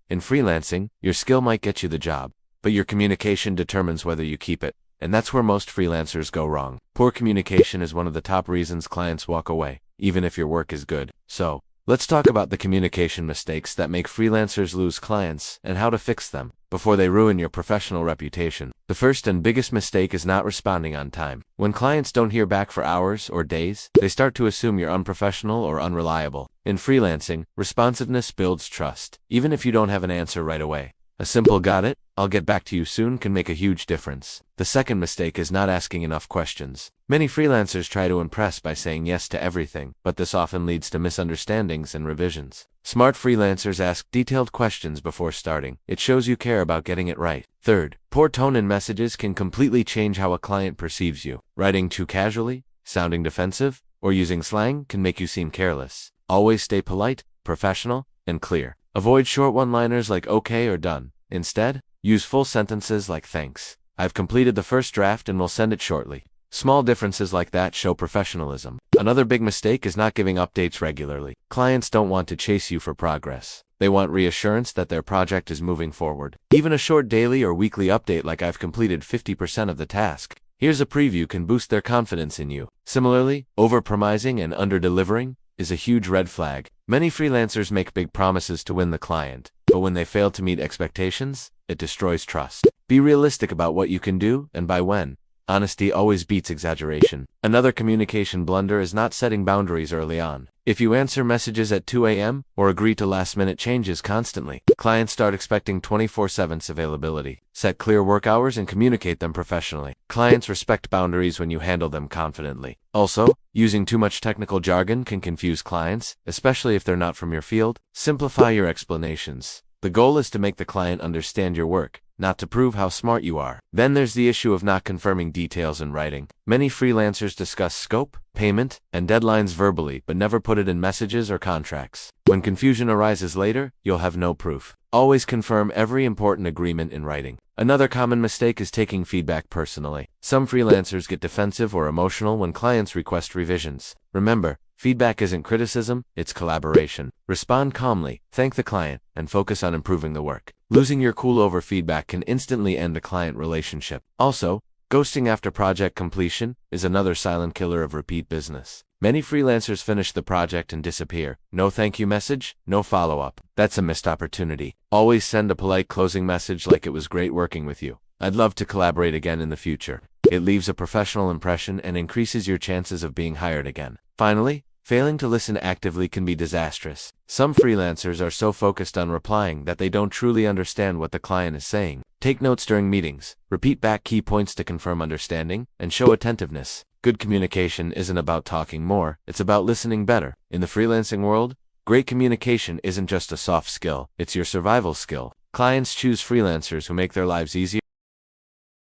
In freelancing, your skill might get you the job, but your communication determines whether you keep it, and that's where most freelancers go wrong. Poor communication is one of the top reasons clients walk away, even if your work is good. So, let's talk about the communication mistakes that make freelancers lose clients and how to fix them before they ruin your professional reputation. The first and biggest mistake is not responding on time. When clients don't hear back for hours or days, they start to assume you're unprofessional or unreliable. In freelancing, responsiveness builds trust, even if you don't have an answer right away. A simple "got it, I'll get back to you soon" can make a huge difference. The second mistake is not asking enough questions. Many freelancers try to impress by saying yes to everything, but this often leads to misunderstandings and revisions. Smart freelancers ask detailed questions before starting. It shows you care about getting it right. Third, poor tone in messages can completely change how a client perceives you. Writing too casually, sounding defensive, or using slang can make you seem careless. Always stay polite, professional, and clear. Avoid short one-liners like "okay" or "done." Instead, use full sentences like "thanks, I've completed the first draft and will send it shortly." Small differences like that show professionalism. Another big mistake is not giving updates regularly. Clients don't want to chase you for progress. They want reassurance that their project is moving forward. Even a short daily or weekly update like "I've completed 50% of the task, here's a preview" can boost their confidence in you. Similarly, overpromising and under-delivering is a huge red flag. Many freelancers make big promises to win the client, but when they fail to meet expectations, it destroys trust. Be realistic about what you can do and by when. Honesty always beats exaggeration. Another communication blunder is not setting boundaries early on. If you answer messages at 2 a.m. or agree to last-minute changes constantly, clients start expecting 24/7 availability. Set clear work hours and communicate them professionally. Clients respect boundaries when you handle them confidently. Also, using too much technical jargon can confuse clients, especially if they're not from your field. Simplify your explanations. The goal is to make the client understand your work, not to prove how smart you are. Then there's the issue of not confirming details in writing. Many freelancers discuss scope, payment, and deadlines verbally, but never put it in messages or contracts. When confusion arises later, you'll have no proof. Always confirm every important agreement in writing. Another common mistake is taking feedback personally. Some freelancers get defensive or emotional when clients request revisions. Remember, feedback isn't criticism, it's collaboration. Respond calmly, thank the client, and focus on improving the work. Losing your cool over feedback can instantly end a client relationship. Also, ghosting after project completion is another silent killer of repeat business. Many freelancers finish the project and disappear. No thank you message, no follow-up. That's a missed opportunity. Always send a polite closing message like "it was great working with you. I'd love to collaborate again in the future." It leaves a professional impression and increases your chances of being hired again. Finally, failing to listen actively can be disastrous. Some freelancers are so focused on replying that they don't truly understand what the client is saying. Take notes during meetings, repeat back key points to confirm understanding, and show attentiveness. Good communication isn't about talking more, it's about listening better. In the freelancing world, great communication isn't just a soft skill, it's your survival skill. Clients choose freelancers who make their lives easier